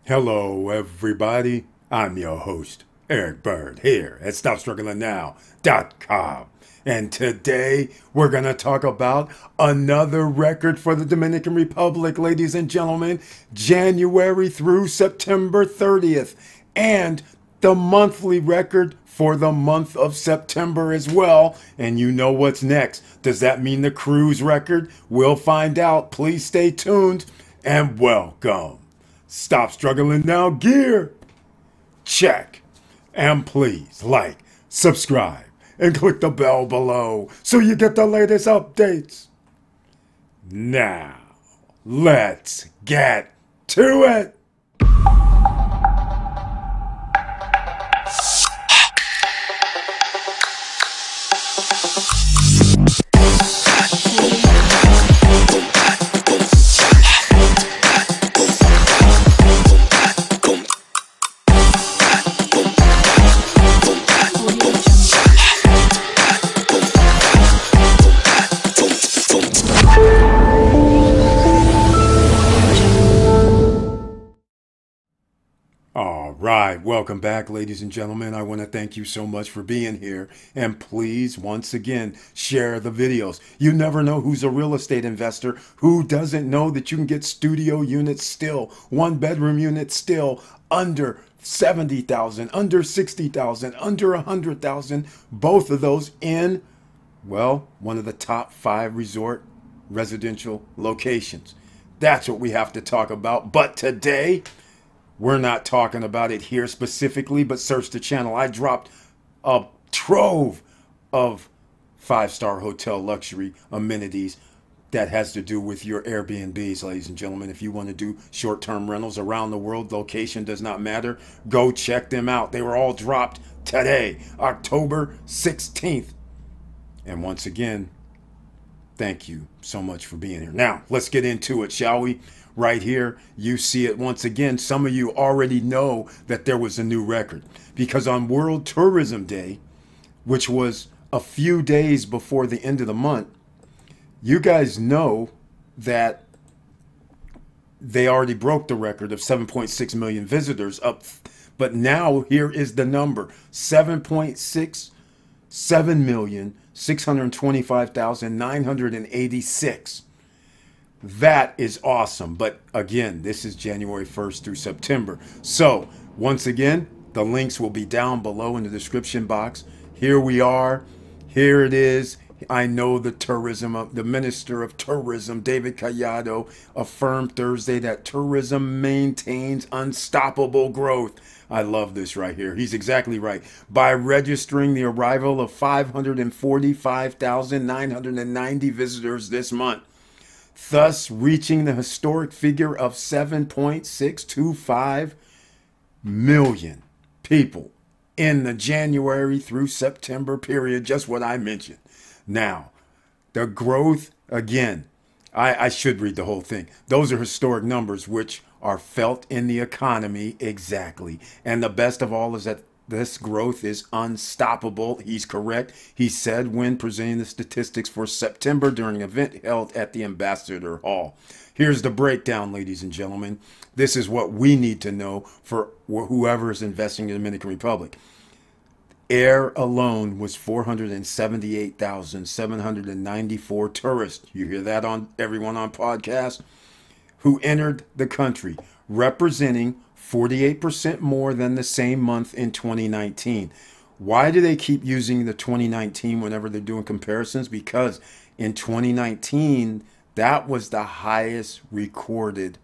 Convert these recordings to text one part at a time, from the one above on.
Hello, everybody. I'm your host, Eric Bird, here at StopStrugglingNow.com. And today we're going to talk about another record for the Dominican Republic, ladies and gentlemen, January through September 30th, and the monthly record for the month of September as well. And you know what's next. Does that mean the cruise record? We'll find out. Please stay tuned and welcome. Stop Struggling Now gear. Check. And please like, subscribe, and click the bell below so you get the latest updates. Now, let's get to it. All right, welcome back, ladies and gentlemen. I want to thank you so much for being here. And please, once again, share the videos. You never know who's a real estate investor who doesn't know that you can get studio units still, one-bedroom units still, under 70,000, under 60,000, under 100,000. Both of those in, well, one of the top 5 resort residential locations. That's what we have to talk about. But today, we're not talking about it here specifically, but search the channel. I dropped a trove of 5-star hotel luxury amenities that has to do with your Airbnbs, ladies and gentlemen. If you want to do short-term rentals around the world, location does not matter. Go check them out. They were all dropped today, October 16th. And once again, thank you so much for being here. Now, let's get into it, shall we? Right here, you see it once again. Some of you already know that there was a new record because on World Tourism Day, which was a few days before the end of the month, you guys know that they already broke the record of 7.6 million visitors up. But now here is the number, 7.67,625,986. That is awesome. But again, this is January 1st through September. So once again, the links will be down below in the description box. Here we are. Here it is. I know the Minister of Tourism, David Callado, affirmed Thursday that tourism maintains unstoppable growth. I love this right here. He's exactly right. By registering the arrival of 545,990 visitors this month, thus reaching the historic figure of 7.625 million people in the January through September period, just what I mentioned. Now, the growth, again, I should read the whole thing. Those are historic numbers which are felt in the economy exactly. And the best of all is that this growth is unstoppable. He's correct. He said when presenting the statistics for September during an event held at the Ambassador Hall. Here's the breakdown, ladies and gentlemen. This is what we need to know for whoever is investing in the Dominican Republic. Air alone was 478,794 tourists. You hear that, on everyone on podcast, who entered the country, representing 48% more than the same month in 2019. Why do they keep using the 2019 whenever they're doing comparisons? Because in 2019, that was the highest recorded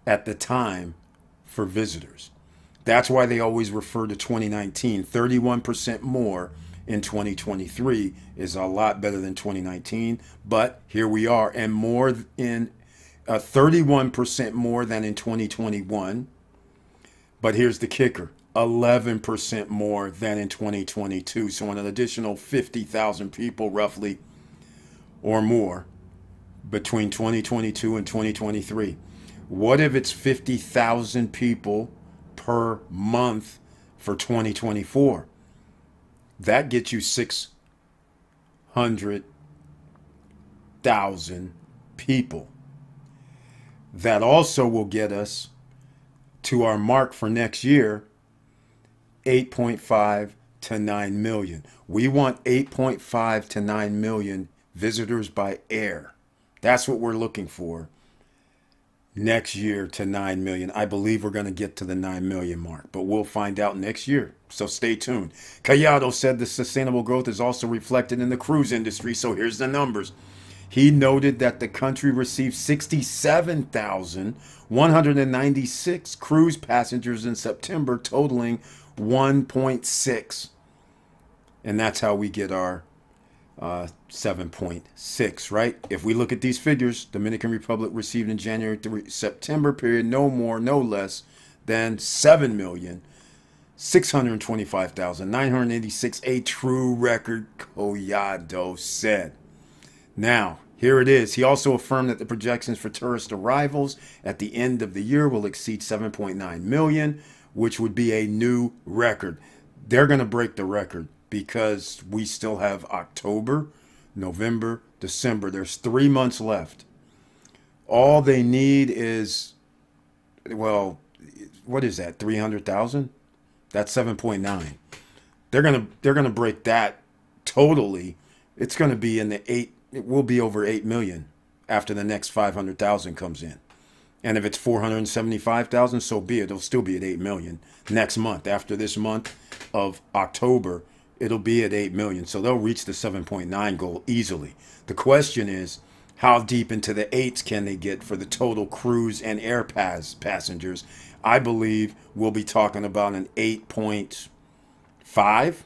at the time for visitors. That's why they always refer to 2019. 31% more in 2023 is a lot better than 2019. But here we are, and more in 31% more than in 2021. But here's the kicker, 11% more than in 2022. So an additional 50,000 people roughly or more between 2022 and 2023. What if it's 50,000 people per month for 2024? That gets you 600,000 people. That also will get us to our mark for next year, 8.5 to 9 million. We want 8.5 to 9 million visitors by air. That's what we're looking for next year, to 9 million. I believe we're going to get to the 9 million mark, but we'll find out next year. So stay tuned. Callado said the sustainable growth is also reflected in the cruise industry. So here's the numbers. He noted that the country received 67,196 cruise passengers in September, totaling 1.6. And that's how we get our 7.6, right? If we look at these figures, Dominican Republic received in January to September period no more, no less than 7,625,986, a true record, Collado said. Now, here it is. He also affirmed that the projections for tourist arrivals at the end of the year will exceed 7.9 million, which would be a new record. They're going to break the record because we still have October, November, December. There's 3 months left. All they need is, well, what is that? 300,000? That's 7.9. They're gonna break that totally. It's gonna be in the 8. It will be over 8 million after the next 500,000 comes in. And if it's 475,000, so be it. It'll still be at 8 million next month. After this month of October, it'll be at 8 million. So they'll reach the 7.9 goal easily. The question is, how deep into the 8s can they get for the total cruise and air passengers? I believe we'll be talking about an 8.5,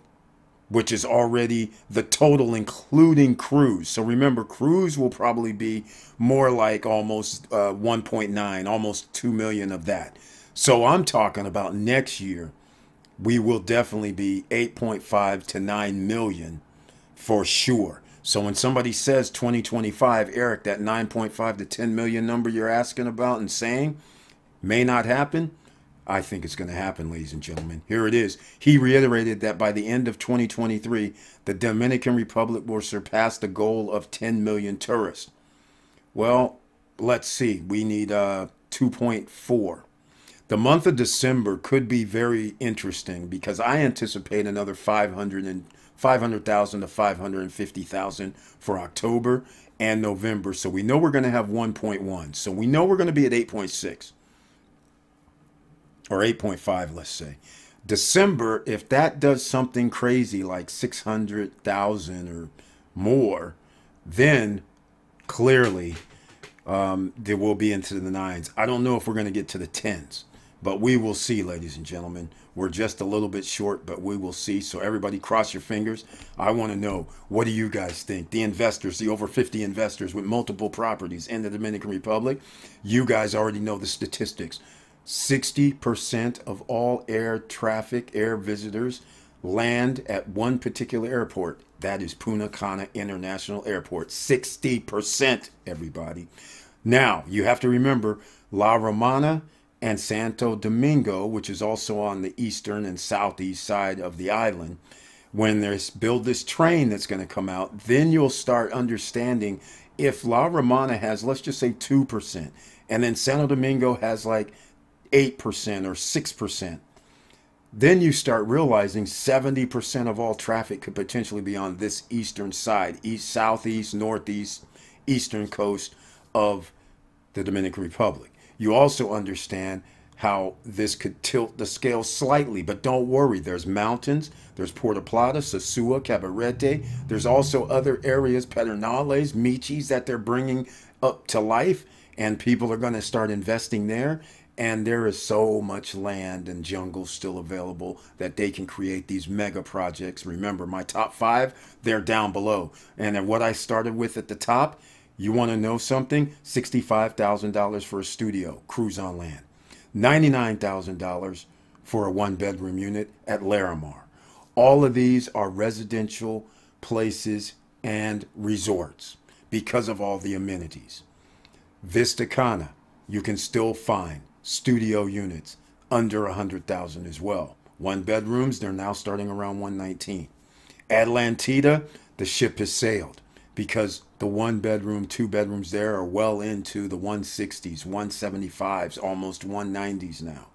which is already the total including cruise. So remember, cruise will probably be more like almost 1.9, almost 2 million of that. So I'm talking about next year, we will definitely be 8.5 to 9 million for sure. So when somebody says 2025, Eric, that 9.5 to 10 million number you're asking about and saying may not happen, I think it's going to happen, ladies and gentlemen. Here it is. He reiterated that by the end of 2023, the Dominican Republic will surpass the goal of 10 million tourists. Well, let's see. We need 2.4. The month of December could be very interesting because I anticipate another 500,000 to 550,000 for October and November. So we know we're going to have 1.1. So we know we're going to be at 8.6 or 8.5, let's say. December, if that does something crazy like 600,000 or more, then clearly there will be into the 9s. I don't know if we're going to get to the 10s. But we will see, ladies and gentlemen. We're just a little bit short, but we will see. So everybody cross your fingers. I want to know, what do you guys think? The investors, the over 50 investors with multiple properties in the Dominican Republic, you guys already know the statistics. 60% of all air traffic, air visitors, land at one particular airport. That is Punta Cana International Airport. 60%, everybody. Now, you have to remember, La Romana and Santo Domingo, which is also on the eastern and southeast side of the island, when they build this train that's going to come out, then you'll start understanding if La Romana has, let's just say 2%, and then Santo Domingo has like 8% or 6%, then you start realizing 70% of all traffic could potentially be on this eastern side, east, southeast, northeast, eastern coast of the Dominican Republic. You also understand how this could tilt the scale slightly, but don't worry. There's mountains, there's Puerto Plata, Sosúa, Cabarete. There's also other areas, Pedernales, Michis, that they're bringing up to life, and people are going to start investing there. And there is so much land and jungle still available that they can create these mega projects. Remember, my top 5, they're down below. And then what I started with at the top, you want to know something? $65,000 for a studio, cruise on land. $99,000 for a 1-bedroom unit at Larimar. All of these are residential places and resorts because of all the amenities. Vista Cana, you can still find studio units under 100,000 as well. 1-bedrooms, they're now starting around 119. Atlantida, the ship has sailed, because the 1-bedroom, 2-bedrooms there are well into the 160s, 175s, almost 190s now.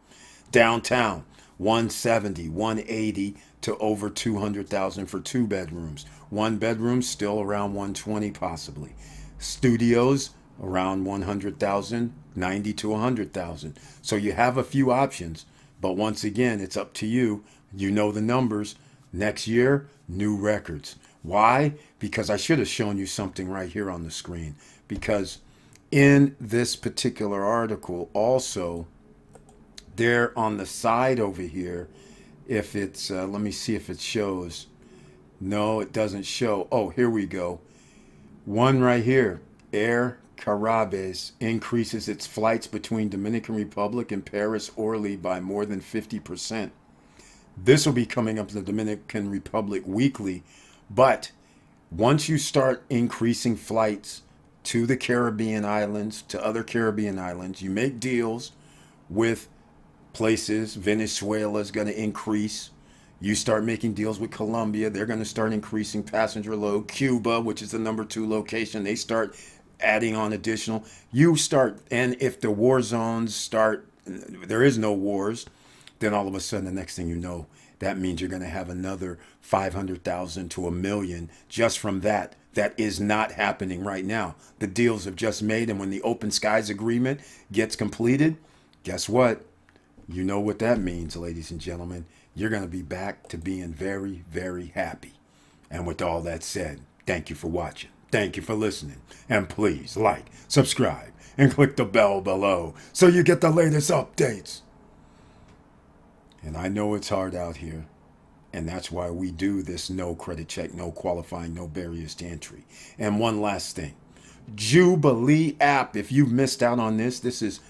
Downtown, 170, 180 to over 200,000 for 2 bedrooms. 1 bedroom still around 120 possibly. Studios around 100,000, 90 to 100,000. So you have a few options, but once again, it's up to you. You know the numbers. Next year, new records. Why? Because I should have shown you something right here on the screen. Because in this particular article, also, there on the side over here, if it's, let me see if it shows. No, it doesn't show. Oh, here we go. One right here. Air Caribes increases its flights between Dominican Republic and Paris Orly by more than 50%. This will be coming up to the Dominican Republic weekly, but once you start increasing flights to the Caribbean islands, to other Caribbean islands, you make deals with places. Venezuela is going to increase. You start making deals with Colombia, they're going to start increasing passenger load. Cuba, which is the #2 location, they start adding on additional. You start, and if the war zones start, there is no wars, then all of a sudden, the next thing you know, that means you're going to have another 500,000 to 1 million just from that. That is not happening right now. The deals have just made, and when the Open Skies Agreement gets completed, guess what? You know what that means, ladies and gentlemen. You're going to be back to being very, very happy. And with all that said, thank you for watching. Thank you for listening. And please like, subscribe, and click the bell below so you get the latest updates. And I know it's hard out here. And that's why we do this no credit check, no qualifying, no barriers to entry. And one last thing. Jubilee app. If you've missed out on this, this is,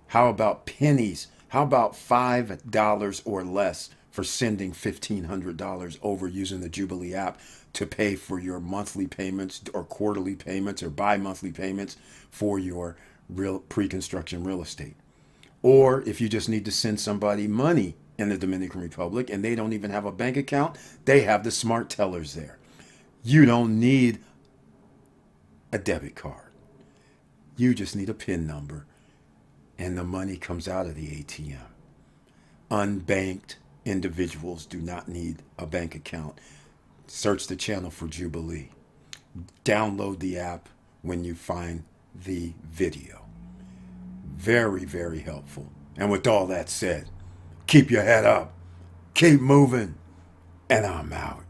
how about pennies? How about $5 or less for sending $1,500 over using the Jubilee app to pay for your monthly payments or quarterly payments or bi-monthly payments for your pre-construction real estate? Or if you just need to send somebody money in the Dominican Republic and they don't even have a bank account, they have the smart tellers there. You don't need a debit card. You just need a PIN number and the money comes out of the ATM. Unbanked individuals do not need a bank account. Search the channel for Jubilee. Download the app when you find the video. Very, very helpful. And with all that said, keep your head up, keep moving, and I'm out.